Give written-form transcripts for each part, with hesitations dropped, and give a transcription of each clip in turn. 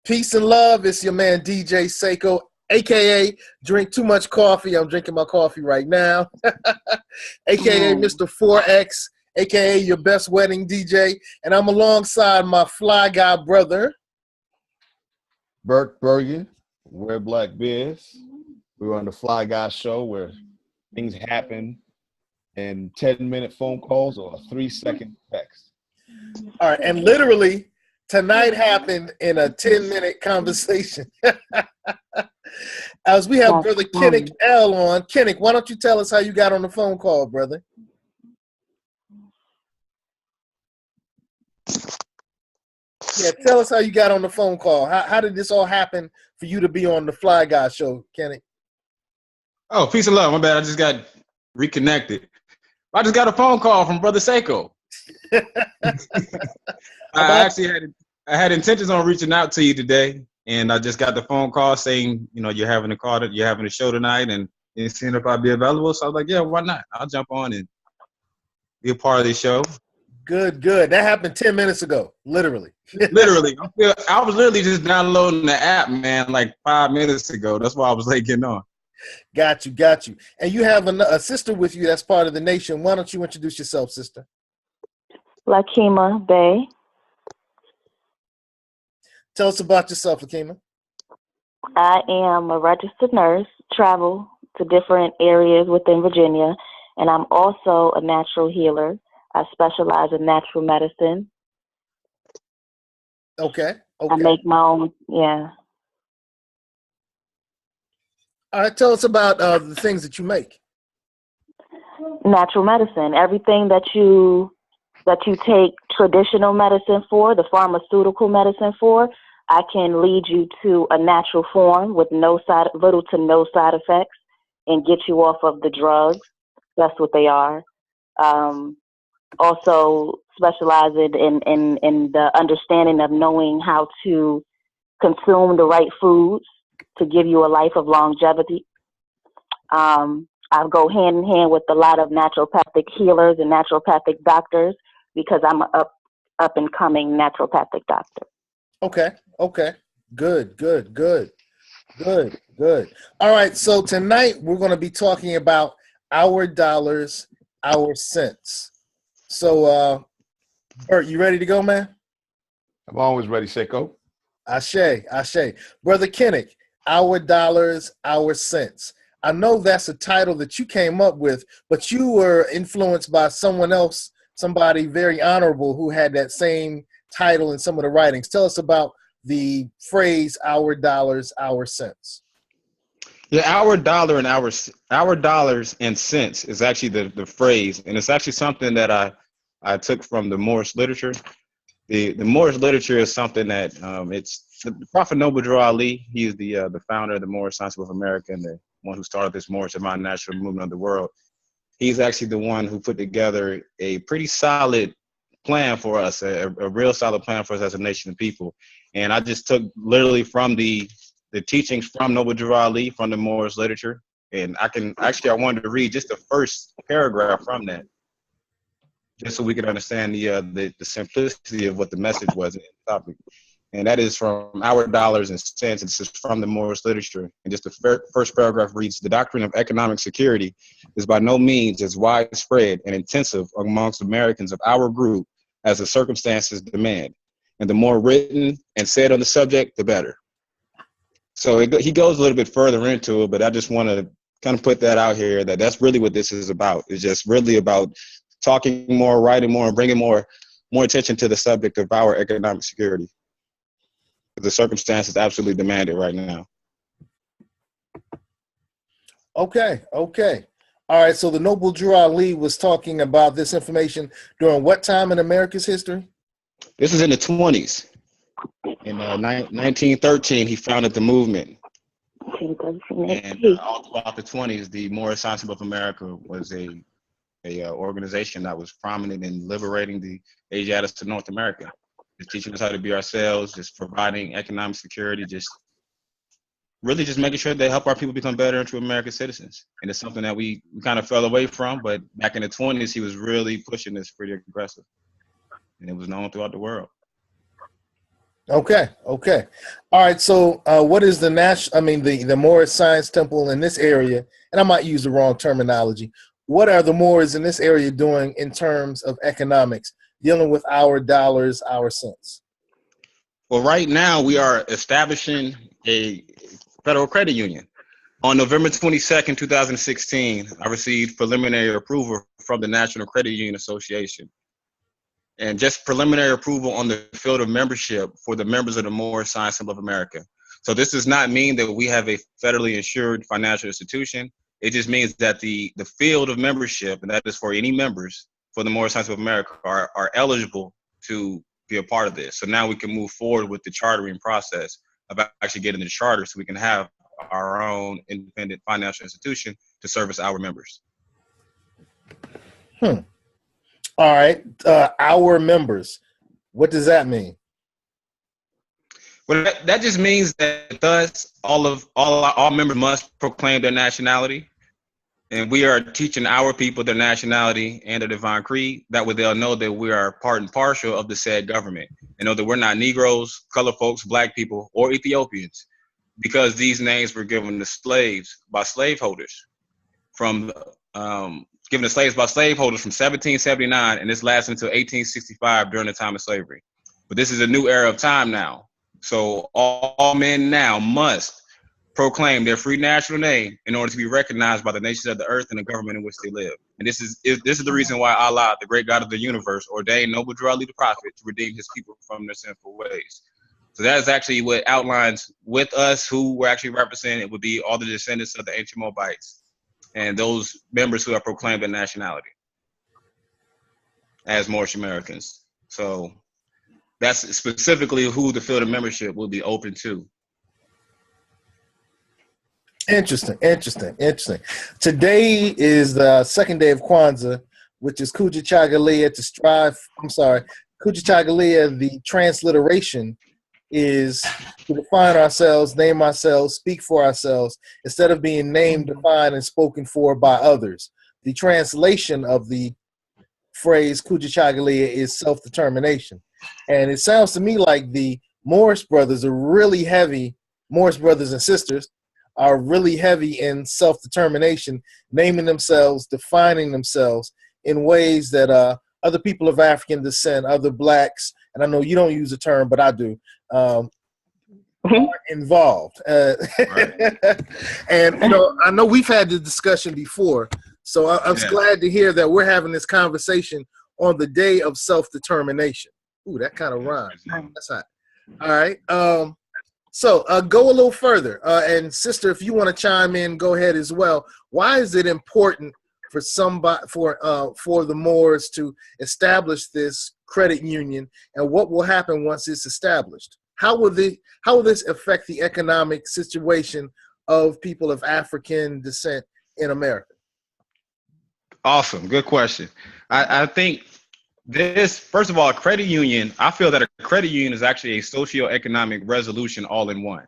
Peace and love. It's your man DJ Seiko, aka Drink Too Much Coffee. I'm drinking my coffee right now. Aka Mr. 4X, aka your best wedding DJ. And I'm alongside my fly guy brother, Burt Bergen. We're Black Bears. We're on the Fly Guy Show where things happen in 10-minute phone calls or a 3-second text. All right, and literally tonight happened in a 10-minute conversation. As we have brother Kenick L on. Kenick, why don't you tell us how you got on the phone call, brother? Yeah, tell us how you got on the phone call. How did this all happen for you to be on the Fly Guy Show, Kenick? Oh, peace and love. My bad. I just got reconnected. I just got a phone call from Brother Seiko. I had intentions on reaching out to you today, and I just got the phone call saying, you're having a show tonight, and seeing if I'd be available. So I was like, yeah, why not? I'll jump on and be a part of the show. Good. That happened 10 minutes ago, literally. Literally. I was literally just downloading the app, man, like 5 minutes ago. That's why I was late getting on. Got you. And you have a sister with you that's part of the nation. Why don't you introduce yourself, sister? Lakeema Bay. Tell us about yourself, Lakeema. I am a registered nurse, travel to different areas within Virginia, and I'm also a natural healer. I specialize in natural medicine. Okay. I make my own, yeah. All right, tell us about the things that you make. Natural medicine, everything that you take traditional medicine for, the pharmaceutical medicine for, I can lead you to a natural form with little to no side effects and get you off of the drugs. That's what they are. Also specializing in the understanding of knowing how to consume the right foods to give you a life of longevity. I go hand in hand with a lot of naturopathic healers and naturopathic doctors because I'm an up and coming naturopathic doctor. Okay. Good. All right, so tonight we're going to be talking about our dollars, our cents. So, Bert, you ready to go, man? I'm always ready, Seiko. Ashe. Brother Kenick, our dollars, our cents. I know that's a title that you came up with, but you were influenced by someone else, somebody very honorable who had that same title in some of the writings. Tell us about the phrase, our dollars, our cents. Yeah, our dollars and cents is actually the phrase, and it's actually something that I took from the Moorish literature. The Moorish literature is something that it's the Prophet Noble Drew Ali. He is the founder of the Moorish Science of America and the one who started this Moorish Divine National movement of the world. He's actually the one who put together a pretty solid plan for us, a real solid plan for us as a nation of people. And I just took literally from the teachings from Noble Drew Ali, from the Moorish literature. And I wanted to read just the first paragraph from that, just so we could understand the simplicity of what the message was in the topic. And that is from Our Dollars and Cents. This is from the Moorish literature. And just the first paragraph reads, the doctrine of economic security is by no means as widespread and intensive amongst Americans of our group as the circumstances demand. And the more written and said on the subject, the better. So he goes a little bit further into it, but I just want to kind of put that out here, that's really what this is about. It's just really about talking more, writing more, and bringing more attention to the subject of our economic security. The circumstances absolutely demand it right now. Okay. All right, so the Noble Drew Ali was talking about this information during what time in America's history? This is in the 20s. In 1913, he founded the movement. And all throughout the 20s, the Moorish Science of America was a organization that was prominent in liberating the Asiatics to North America. Just teaching us how to be ourselves, just providing economic security, just making sure they help our people become better and true American citizens. And it's something that we kind of fell away from, but back in the 20s, he was really pushing this pretty aggressive. And it was known throughout the world. Okay. Okay. All right. So, what is the the Moorish Science Temple in this area? And I might use the wrong terminology. What are the Moors in this area doing in terms of economics, dealing with our dollars, our cents? Well, right now we are establishing a federal credit union. On November 22nd, 2016, I received preliminary approval from the National Credit Union Association, and just preliminary approval on the field of membership for the members of the Moorish Science Temple of America. So this does not mean that we have a federally insured financial institution. It just means that the field of membership, and that is for any members for the Moorish Science Temple of America, are eligible to be a part of this. So now we can move forward with the chartering process of actually getting the charter so we can have our own independent financial institution to service our members. All right. Our members. What does that mean? Well, that just means that thus all members must proclaim their nationality, and we are teaching our people their nationality and the divine creed. That way they'll know that we are part and parcel of the said government, and know that we're not Negroes, colored folks, black people, or Ethiopians, because these names were given to slaves by slaveholders from given to slaves by slaveholders from 1779, and this lasted until 1865 during the time of slavery. But this is a new era of time now. So all men now must proclaim their free national name in order to be recognized by the nations of the earth and the government in which they live. And this is the reason why Allah, the great God of the universe, ordained Noble Drew Ali the Prophet to redeem his people from their sinful ways. So that is actually what outlines with us who we're actually representing. It would be all the descendants of the ancient Moabites and those members who have proclaimed their nationality as Moorish Americans. So that's specifically who the field of membership will be open to. Interesting. Today is the second day of Kwanzaa, which is Kujichagulia Kujichagulia, the transliteration is to define ourselves, name ourselves, speak for ourselves, instead of being named, defined, and spoken for by others. The translation of the phrase Kujichagulia is self-determination. And it sounds to me like the Moorish brothers are really heavy, Moorish brothers and sisters are really heavy in self-determination, naming themselves, defining themselves in ways that other people of African descent, other blacks, and I know you don't use the term, but I do, are involved. Right. And I know we've had this discussion before, so I'm glad to hear that we're having this conversation on the day of self-determination. Ooh, that kind of rhymes. That's hot. All right. So go a little further, and sister, if you want to chime in, go ahead as well. Why is it important for the Moors to establish this credit union, and what will happen once it's established? How will this affect the economic situation of people of African descent in America? Awesome, good question. I think this, first of all, a credit union, I feel that a credit union is actually a socio-economic resolution all in one.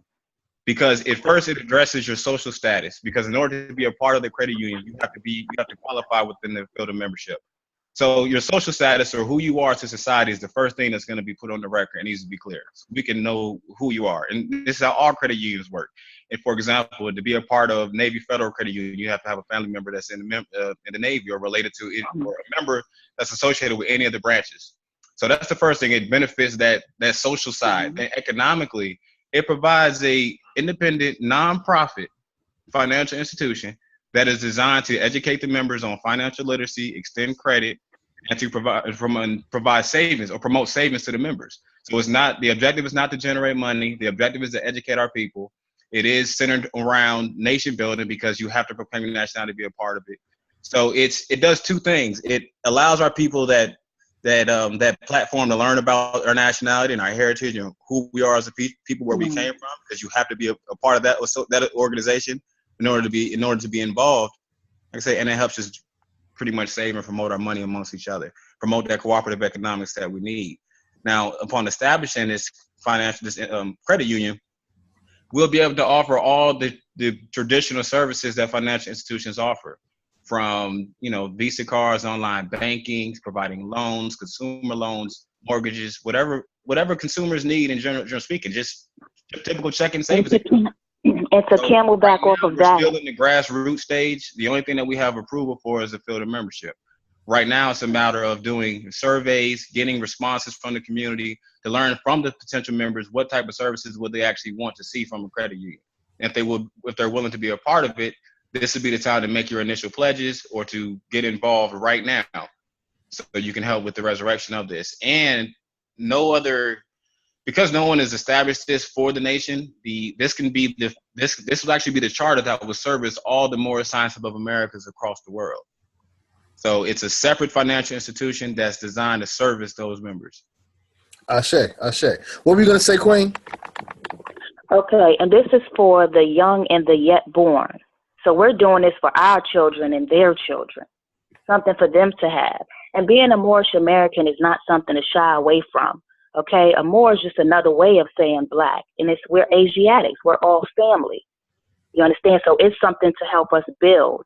Because it addresses your social status. Because in order to be a part of the credit union, you have to qualify within the field of membership. So your social status, or who you are to society, is the first thing that's going to be put on the record and needs to be clear. So we can know who you are. And this is how all credit unions work. And for example, to be a part of Navy Federal Credit Union, you have to have a family member that's in the Navy or related to it, or a member that's associated with any of the branches. So that's the first thing. It benefits that social side. And economically, it provides a independent, nonprofit financial institution that is designed to educate the members on financial literacy, extend credit, and to provide savings or promote savings to the members. So the objective is not to generate money. The objective is to educate our people. It is centered around nation building because you have to proclaim your nationality to be a part of it. So it does two things. It allows our people that platform to learn about our nationality and our heritage and who we are as a people, where we came from, because you have to be a part of that organization in order to be involved. Like I say, and it helps us pretty much save and promote our money amongst each other, promote that cooperative economics that we need. Now, upon establishing this credit union, we'll be able to offer all the traditional services that financial institutions offer, from Visa cards, online banking, providing loans, consumer loans, mortgages, whatever whatever consumers need in general speaking, just typical checking It's savings. a, it's a So camelback right off now, of we're that. still in the grassroots stage. The only thing that we have approval for is a field of membership. Right now, it's a matter of doing surveys, getting responses from the community to learn from the potential members what type of services would they actually want to see from a credit union. And if they're willing to be a part of it, this would be the time to make your initial pledges or to get involved right now, so you can help with the resurrection of this. And because no one has established this for the nation, this will actually be the charter that will service all the Moorish Science Hub of Americas across the world. So it's a separate financial institution that's designed to service those members. Ashe. What were you going to say, Queen? Okay, and this is for the young and the yet born. So we're doing this for our children and their children, something for them to have. And being a Moorish American is not something to shy away from. Okay, a Moor is just another way of saying black, and we're Asiatics. We're all family. You understand? So it's something to help us build.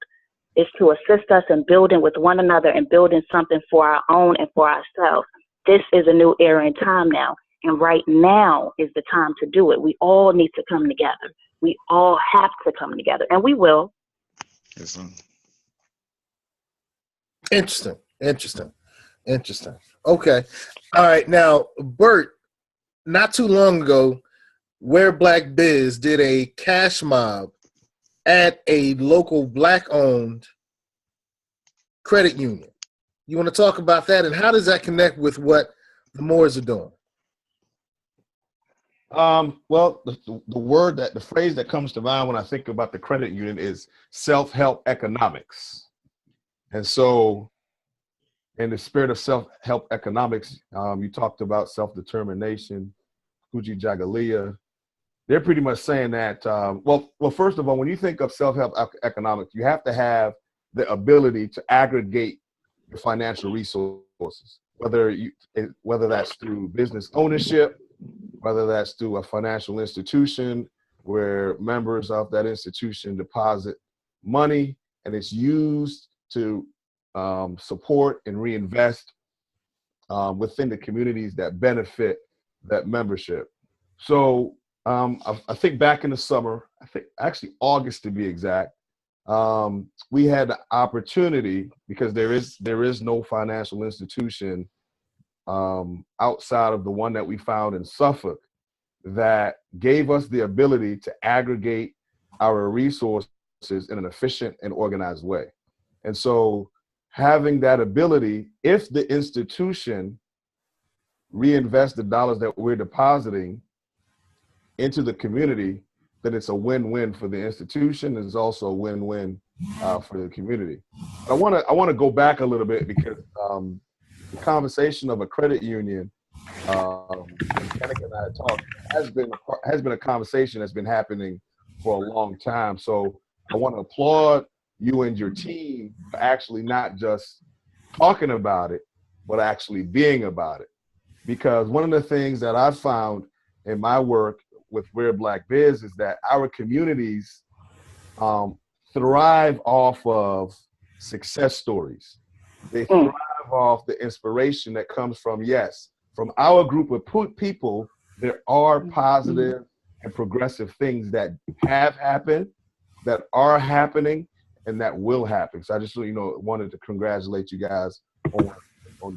It's to assist us in building with one another and building something for our own and for ourselves. This is a new era in time now, and right now is the time to do it. We all need to come together. We all have to come together, and we will. Yes, Interesting. Okay. All right. Now, Bert, not too long ago, Where Black Biz did a cash mob at a local black-owned credit union. You want to talk about that, and how does that connect with what the Moors are doing? Well, the phrase that comes to mind when I think about the credit union is self-help economics. And so in the spirit of self-help economics, you talked about self-determination, Kuji Jagalia. They're pretty much saying that, well, first of all, when you think of self-help economics, you have to have the ability to aggregate your financial resources, whether that's through business ownership, whether that's through a financial institution where members of that institution deposit money and it's used to support and reinvest within the communities that benefit that membership. So I think back in the summer, I think actually August to be exact, we had the opportunity, because there is no financial institution outside of the one that we found in Suffolk that gave us the ability to aggregate our resources in an efficient and organized way. And so having that ability, if the institution reinvests the dollars that we're depositing into the community, then it's a win-win for the institution. It's also a win-win for the community. But I want to go back a little bit, because the conversation of a credit union, Kenick and I talked, has been a conversation that's been happening for a long time. So I want to applaud you and your team for actually not just talking about it, but actually being about it. Because one of the things that I've found in my work with Where Black Biz is that our communities thrive off of success stories. They thrive off the inspiration that comes from our group of people. There are positive and progressive things that have happened, that are happening, and that will happen. So I just wanted to congratulate you guys on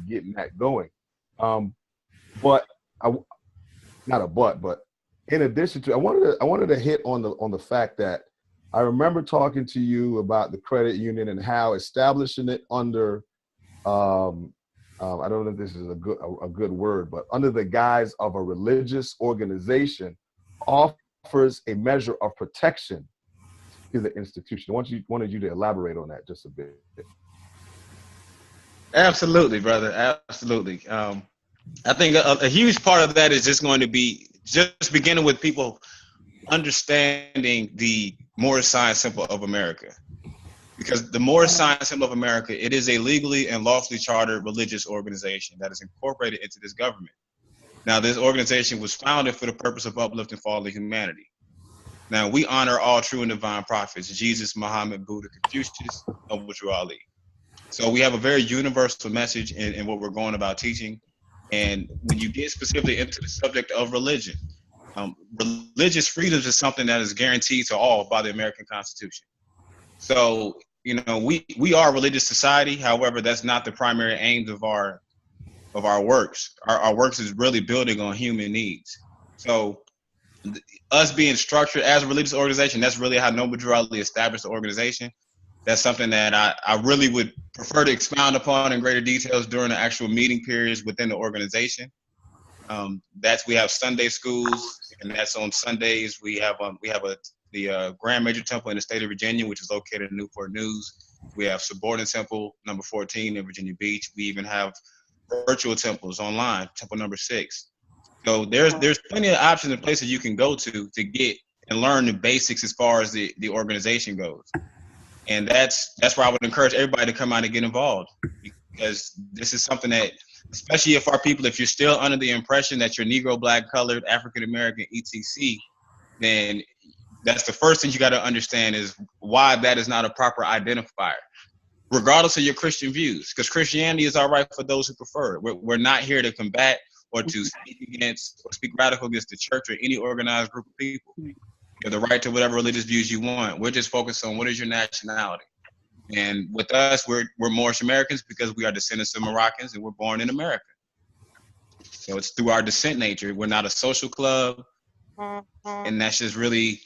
getting that going. But in addition to, I wanted to hit on the fact that I remember talking to you about the credit union and how establishing it under I don't know if this is a good word, but under the guise of a religious organization offers a measure of protection to the institution. I wanted you to elaborate on that just a bit. Absolutely, brother. Absolutely. I think a huge part of that is just going to be just beginning with people understanding the Moorish Science Temple of America. Because the Moorish Science Temple of America, it is a legally and lawfully chartered religious organization that is incorporated into this government. Now, this organization was founded for the purpose of uplifting fallen humanity. Now, we honor all true and divine prophets, Jesus, Muhammad, Buddha, Confucius, Noble True Ali. So we have a very universal message in what we're going about teaching. And when you get specifically into the subject of religion, religious freedoms is something that is guaranteed to all by the American Constitution. So, we are a religious society. However, that's not the primary aims of our works. Our works is really building on human needs. So us being structured as a religious organization, that's really how Noble Drew Ali established the organization. That's something that I really would prefer to expound upon in greater details during the actual meeting periods within the organization. We have Sunday schools, and that's on Sundays. We have the Grand Major Temple in the state of Virginia, which is located in Newport News. We have Subordinate Temple number 14 in Virginia Beach. We even have virtual temples online, Temple number 6. So there's plenty of options and places you can go to get and learn the basics as far as the organization goes. And that's where I would encourage everybody to come out and get involved, because this is something that, especially if you're still under the impression that you're Negro, Black, Colored, African American, etc., then that's the first thing you got to understand is why that is not a proper identifier, regardless of your Christian views, because Christianity is all right for those who prefer it. We're not here to combat or to speak against or speak radical against the church or any organized group of people. You have the right to whatever religious views you want. We're just focused on what is your nationality. And with us, we're Moorish Americans because we are descendants of Moroccans and we're born in America. So it's through our descent nature. We're not a social club. And that's just really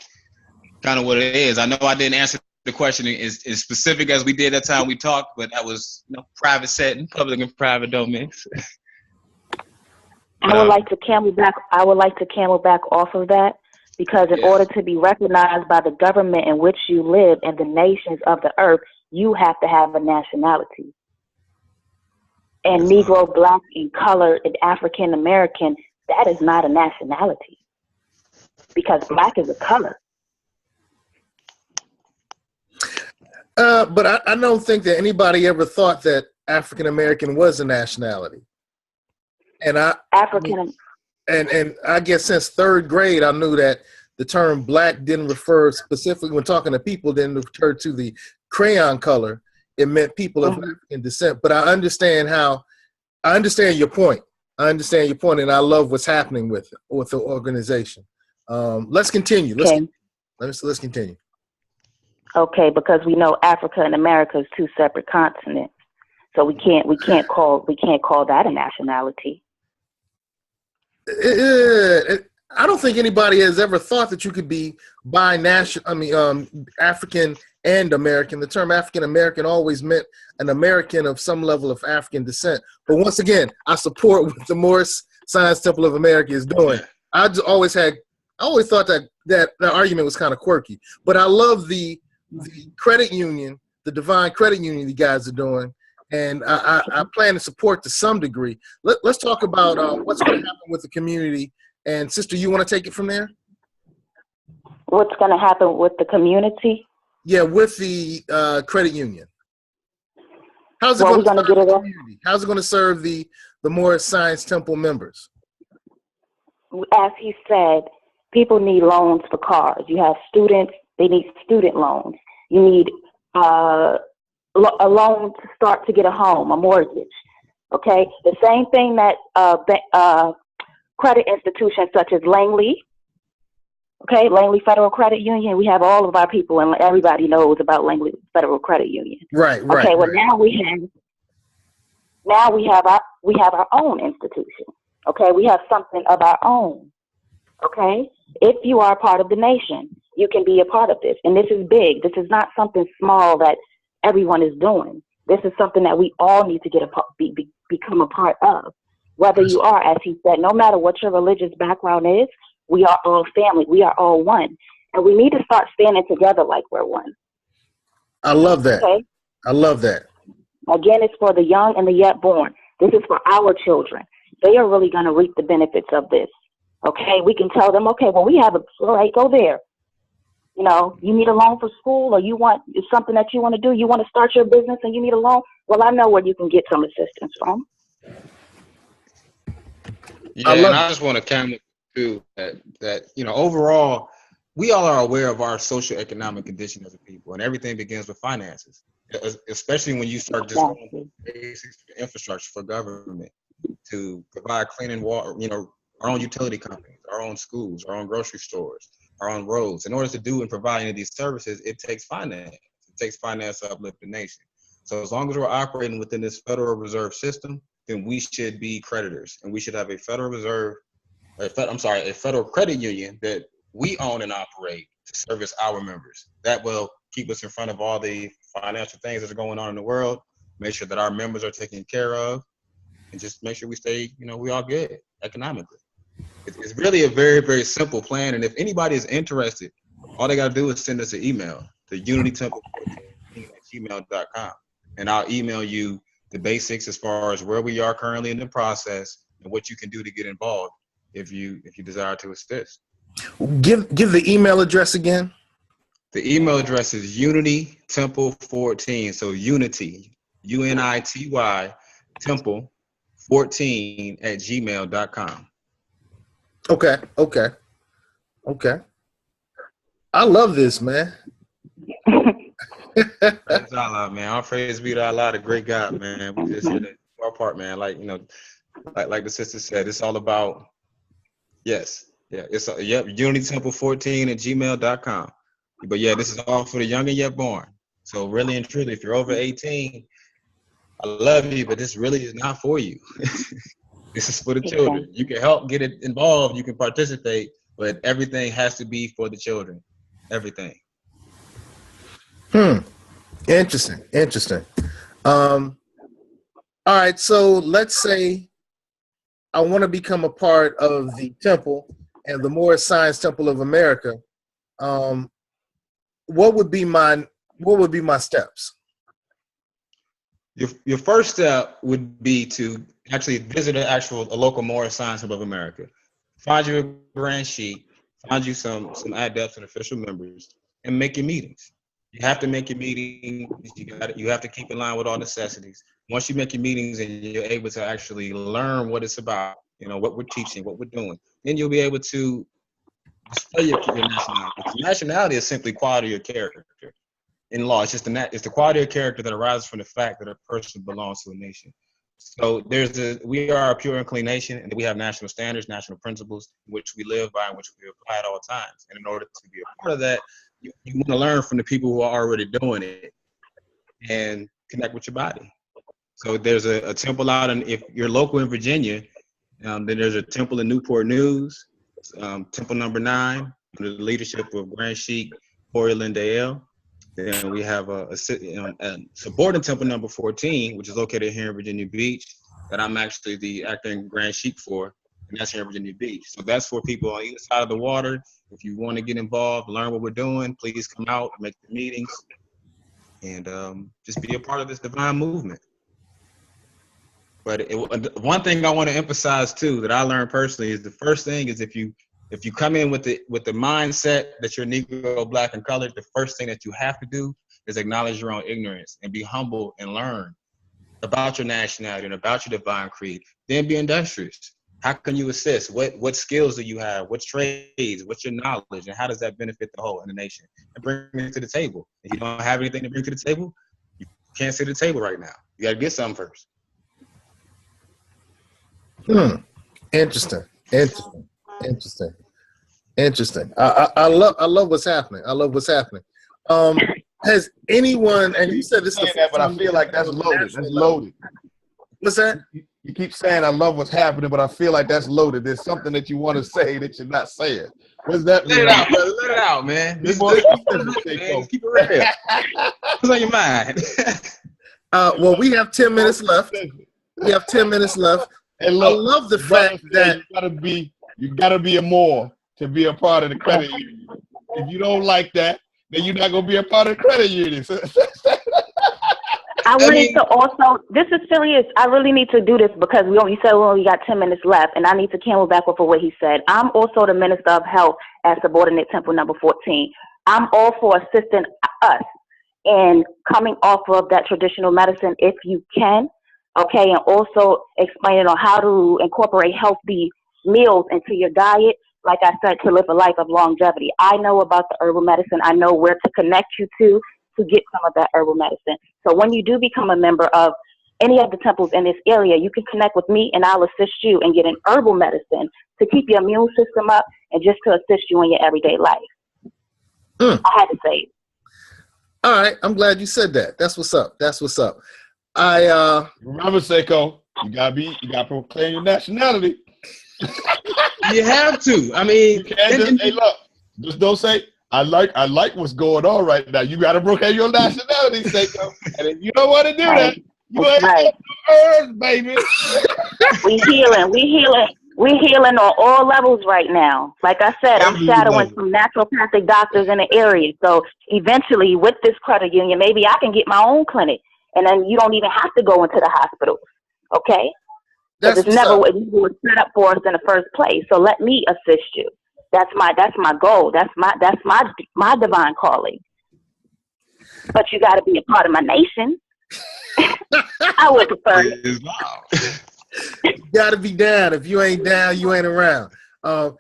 kind of what it is. I know I didn't answer the question as specific as we did that time we talked, but that was private setting, public and private don't mix. I would like to camelback off of that, because in order to be recognized by the government in which you live and the nations of the earth, you have to have a nationality. And Negro, Black, and Colored, and African American, that is not a nationality, because Black is a color. But I don't think that anybody ever thought that African American was a nationality. And I guess since third grade, I knew that the term Black didn't refer specifically, when talking to people, didn't refer to the crayon color. It meant people of African descent. But I understand your point. And I love what's happening with the organization. Let's continue. Let's continue. Okay, because we know Africa and America is two separate continents, so we can't call that a nationality. I don't think anybody has ever thought that you could be African and American. The term African American always meant an American of some level of African descent. But once again, I support what the Moorish Science Temple of America is doing. I always thought that argument was kind of quirky, but I love the credit union, the Divine Credit Union you guys are doing, and I plan to support to some degree. Let's talk about what's going to happen with the community. And sister, you want to take it from there? What's going to happen with the community? Yeah, with the credit union. How's it going to get it community? How's it going to serve the Moorish Science Temple members? As he said, people need loans for cars. You have students, they need student loans. You need a loan to start to get a home, a mortgage. Okay? The same thing that credit institutions such as Langley, Langley Federal Credit Union, we have all of our people, and everybody knows about Langley Federal Credit Union. Right. Okay, well, now we have our own institution. Okay, we have something of our own. Okay, if you are a part of the nation, you can be a part of this, and this is big. This is not something small that everyone is doing. This is something that we all need to become a part of. Whether you are, as he said, no matter what your religious background is, we are all family. We are all one. And we need to start standing together like we're one. I love that. Okay? I love that. Again, it's for the young and the yet born. This is for our children. They are really going to reap the benefits of this. Okay? We can tell them, okay, well, we have all right, go there. You know, you need a loan for school, or it's something that you want to do. You want to start your business and you need a loan. Well, I know where you can get some assistance from. Yeah, I just want to comment too that overall, we all are aware of our social economic condition as a people, and everything begins with finances. Especially when you start just basic infrastructure for government. to provide clean water, our own utility companies, our own schools, our own grocery stores, our own roads. In order to do and provide any of these services, it takes finance. It takes finance to uplift the nation. So as long as we're operating within this Federal Reserve system, then we should be creditors, and we should have a Federal Reserve, a Federal Credit Union that we own and operate to service our members. That will keep us in front of all the financial things that are going on in the world, make sure that our members are taken care of, and just make sure we stay, we all good economically. It's really a very, very simple plan. And if anybody is interested, all they got to do is send us an email to unitytemple14@gmail.com. And I'll email you the basics as far as where we are currently in the process and what you can do to get involved if you desire to assist. Give the email address again. The email address is unitytemple14. So unity, UNITY, temple14@gmail.com. Okay. I love this, man. That's Allah, man. All praise be to Allah, the great God, man. We just hit it our part, man. Like the sister said, it's all about unitytemple14@gmail.com. But yeah, this is all for the young and yet born. So really and truly, if you're over 18, I love you, but this really is not for you. This is for the children. You can help get it involved. You can participate, but everything has to be for the children. Everything. Interesting. All right. So let's say I want to become a part of the temple and the Moorish Science Temple of America. What would be my steps? Your first step would be to actually visit a local Moorish Science Temple of America. Find you a grand sheet, find you some adepts and official members, and make your meetings. You have to make your meetings. You have to keep in line with all necessities. Once you make your meetings and you're able to actually learn what it's about, what we're teaching, what we're doing, then you'll be able to display your nationality. Nationality is simply quality of character. In law, it's the quality of character that arises from the fact that a person belongs to a nation. So we are a pure and clean nation, and we have national standards, national principles, which we live by and which we apply at all times. And in order to be a part of that, you want to learn from the people who are already doing it and connect with your body. So there's a temple out if you're local in Virginia, then there's a temple in Newport News, temple number 9, under the leadership of Grand Sheikh Corey Lindale. Then we have a subordinate temple number 14, which is located here in Virginia Beach, that I'm actually the acting Grand Sheikh for, and that's here in Virginia Beach. So that's for people on either side of the water. If you want to get involved, learn what we're doing, please come out, make the meetings, and just be a part of this divine movement. But one thing I want to emphasize too that I learned personally is the first thing is if you come in with the mindset that you're Negro, Black, and colored, the first thing that you have to do is acknowledge your own ignorance and be humble and learn about your nationality and about your divine creed. Then be industrious. How can you assist? What skills do you have? What trades? What's your knowledge? And how does that benefit the whole in the nation? And bring it to the table. If you don't have anything to bring to the table, you can't sit at the table right now. You got to get something first. Interesting. I love what's happening. Has anyone, and you said this is that, but I feel like that's loaded. That's loaded. What's that? You keep saying I love what's happening, but I feel like that's loaded. There's something that you want to say that you're not saying. What's that? Let it out, brother. Let it out, man. Just keep it real. What's on your mind? Well, we have 10 minutes left. And look, I love the fact that you gotta be a Moor to be a part of the credit union. If you don't like that, then you're not gonna be a part of the credit union. I wanted to also, this is serious. I really need to do this because we only got 10 minutes left, and I need to camel back with what he said. I'm also the Minister of Health at subordinate temple number 14. I'm all for assisting us in coming off of that traditional medicine if you can. Okay, and also explaining on how to incorporate healthy meals into your diet, like I said, to live a life of longevity. I know about the herbal medicine. I know where to connect you to get some of that herbal medicine. So when you do become a member of any of the temples in this area, you can connect with me and I'll assist you and get an herbal medicine to keep your immune system up and just to assist you in your everyday life. I had to say it. All right, I'm glad you said that. That's what's up. That's what's up. I Remember, Seiko, you gotta proclaim your nationality. You have to. I mean, You can't just, hey, look, just don't say I like what's going on right now. You gotta proclaim your nationality, Seiko. And if you don't want to do that, you ain't got no earth, baby. We healing on all levels right now. Like I said, I'm shadowing some naturopathic doctors in the area. So eventually, with this credit union, maybe I can get my own clinic, and then you don't even have to go into the hospital. Okay? Because it was set up for us in the first place. So let me assist you. That's my goal. That's my divine calling. But you got to be a part of my nation. I would prefer it. You got to be down. If you ain't down, you ain't around. I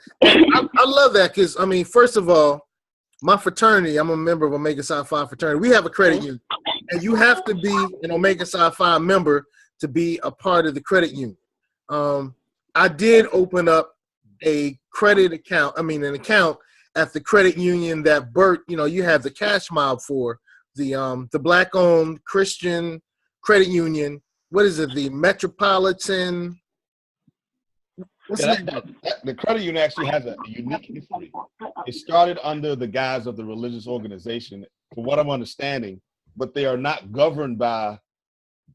love that because, I mean, first of all, my fraternity, I'm a member of Omega Psi Phi fraternity. We have a credit union, and you have to be an Omega Psi Phi member to be a part of the credit union. I did open up an account at the credit union that Bert, you have the cash mob for, the Black-owned Christian credit union. What is it? The Metropolitan. The credit union actually has a unique history. It started under the guise of the religious organization, from what I'm understanding, but they are not governed by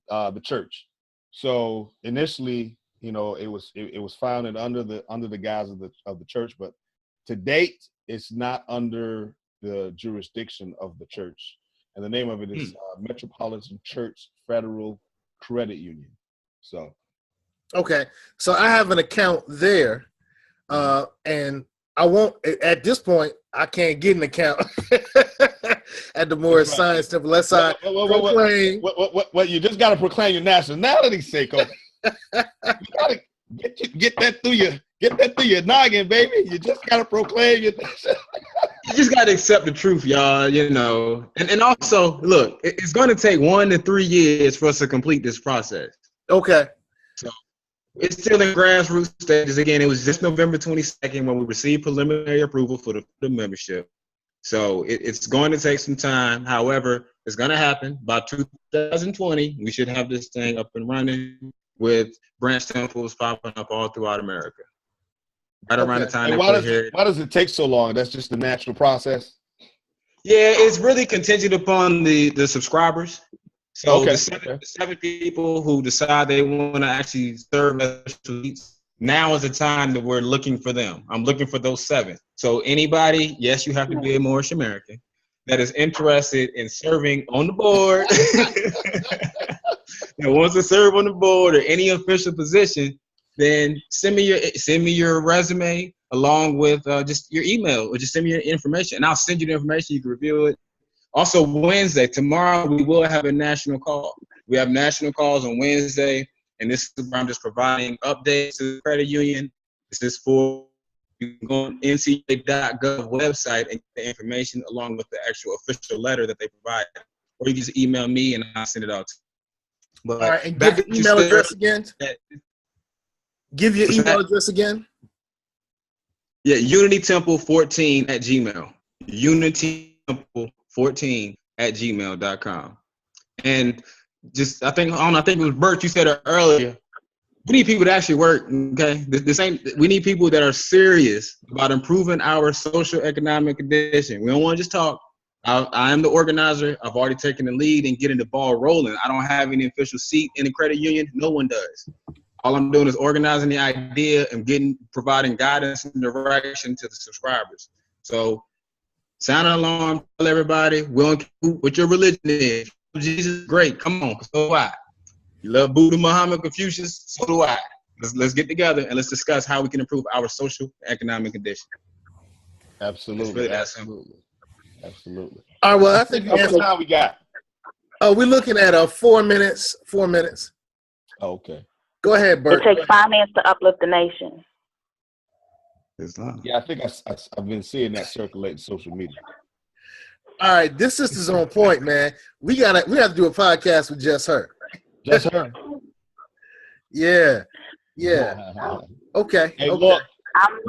the church. So initially, it was founded under the guise of the church, but to date, it's not under the jurisdiction of the church. And the name of it is Metropolitan Church Federal Credit Union. So okay, so I have an account there, and I won't at this point. I can't get an account at the Moorish Science Temple unless I proclaim. What? You just got to proclaim your nationality, Seiko. You got to get that through your noggin, baby. You just got to proclaim your nationality. You just got to accept the truth, y'all, And also, look, it's going to take 1 to 3 years for us to complete this process. Okay. So it's still in grassroots stages. Again, it was just November 22nd when we received preliminary approval for the membership. So it's going to take some time. However, it's going to happen. By 2020, we should have this thing up and running with branch temples popping up all throughout America. Right around the time. Why does it take so long? That's just the natural process. Yeah, it's really contingent upon the subscribers. So the seven people who decide they want to actually serve as elites, now is the time that we're looking for them. I'm looking for those 7. So anybody, yes, you have to be a Moorish American, that is interested in serving on the board, that wants to serve on the board or any official position, then send me your resume along with just your email, or just send me your information, and I'll send you the information. You can review it. Also, Wednesday, tomorrow, we will have a national call. We have national calls on Wednesday, and this is where I'm just providing updates to the credit union. This is for, you can go on NCA.gov website and get the information along with the actual official letter that they provide. Or you can just email me and I'll send it out to you. But all right, and give your email address again. Give your email address again. Yeah, unitytemple14 at Gmail. Unitytemple14 at gmail.com. And just, I think it was Bert, you said it earlier. We need people to actually work, okay? We need people that are serious about improving our social economic condition. We don't want to just talk. I am the organizer. I've already taken the lead and getting the ball rolling. I don't have any official seat in the credit union. No one does. All I'm doing is organizing the idea and providing guidance and direction to the subscribers. So sound an alarm, tell everybody, we don't care what your religion is. Jesus, great, come on, so do I. You love Buddha, Muhammad, Confucius, so do I. Let's get together and let's discuss how we can improve our social and economic condition. Absolutely. Really Absolutely. All right, well, I think how much time we got? Oh, we're looking at 4 minutes. 4 minutes. Oh, okay. Go ahead, Bert. It takes finance to uplift the nation. Yeah, I think I've been seeing that circulate in social media. All right, this sister's on point, man. We have to do a podcast with just her. Just her. Yeah. Okay. Hey, okay.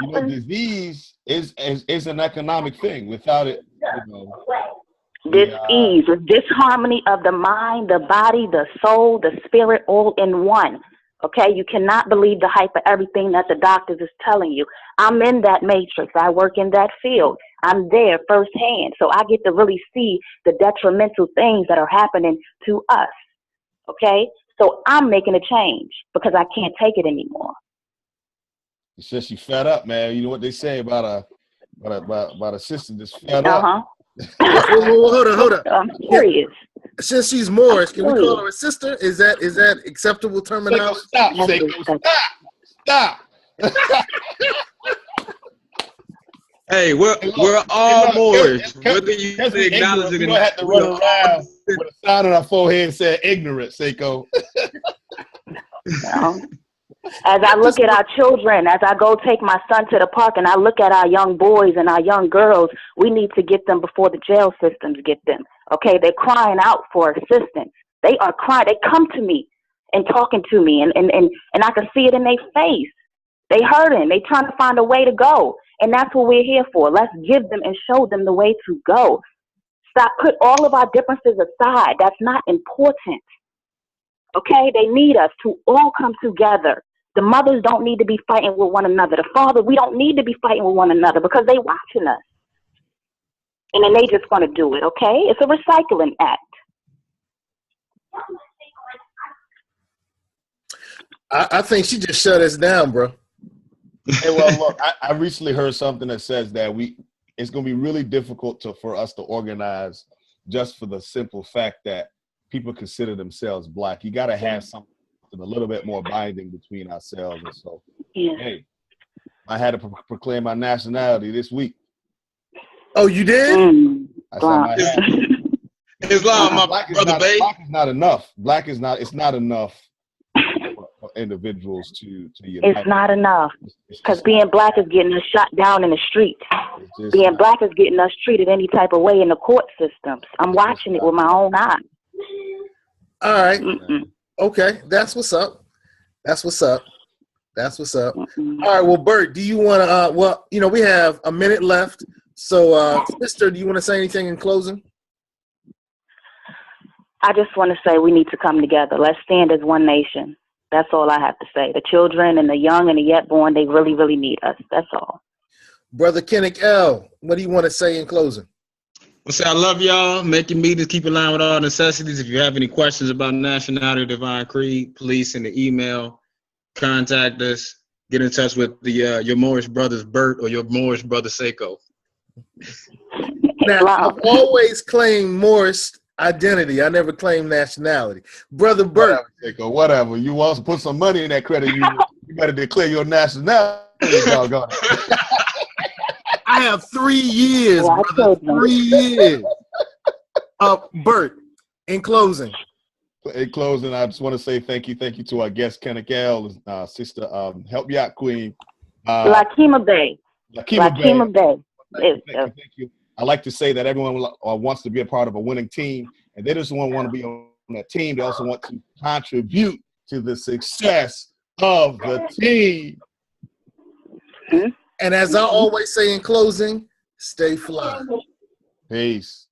look, disease is an economic thing. Without it, Dis-ease, disharmony of the mind, the body, the soul, the spirit, all in one. Okay, you cannot believe the hype of everything that the doctors is telling you. I'm in that matrix. I work in that field. I'm there firsthand. So I get to really see the detrimental things that are happening to us. Okay, so I'm making a change because I can't take it anymore. It's just you fed up, man. You know what they say about a sister that's fed up. Hold on. I'm serious. Since she's Moorish, can we call her a sister? Is that acceptable terminology? Stop. Hey, we're all Moorish. Whether you acknowledge it or we don't not, have to run around with a sign on our forehead and say ignorant, Seiko. No. As I look at our children, as I go take my son to the park and I look at our young boys and our young girls, we need to get them before the jail systems get them. Okay, they're crying out for assistance. They are crying. They come to me and talking to me, and I can see it in their face. They hurting. They trying to find a way to go, and that's what we're here for. Let's give them and show them the way to go. Stop. Put all of our differences aside. That's not important. Okay, they need us to all come together. The mothers don't need to be fighting with one another. The fathers, we don't need to be fighting with one another because they watching us. And then they just want to do it, okay? It's a recycling act. I think she just shut us down, bro. Hey, well, look, I recently heard something that says that it's going to be really difficult for us to organize just for the simple fact that people consider themselves Black. You got to have something a little bit more binding between ourselves. And so, hey, I had to proclaim my nationality this week. Oh, you did? I said my Islam, my brother, babe. Black is not enough. It's not enough for individuals to unite. It's not enough. Because being Black is getting us shot down in the street. Being Black is getting us treated any type of way in the court systems. I'm watching it with my own eyes. All right. Okay, that's what's up. All right, well, Bert, do you want to, we have a minute left. So, sister, do you want to say anything in closing? I just want to say we need to come together. Let's stand as one nation. That's all I have to say. The children and the young and the yet born, they really, really need us. That's all. Brother Kenick L., what do you want to say in closing? Well, say I love y'all. Make your meetings, keep in line with all necessities. If you have any questions about nationality or divine creed, please send an email, contact us, get in touch with your Moorish brothers, Bert, or your Moorish brother, Seiko. Now, I've always claimed Moorish identity. I never claimed nationality. Brother Bert. Whatever. You want to put some money in that credit union, you better declare your nationality. I have 3 years, brother. 3 years. Bert, in closing. In closing, I just want to say thank you to our guest, Kenick L., sister, help you out, Queen. Lakeema Bay. Lakeema Bay. Thank you. I like to say that everyone wants to be a part of a winning team, and they just want to be on that team. They also want to contribute to the success of the team. And as I always say in closing, stay fly. Peace.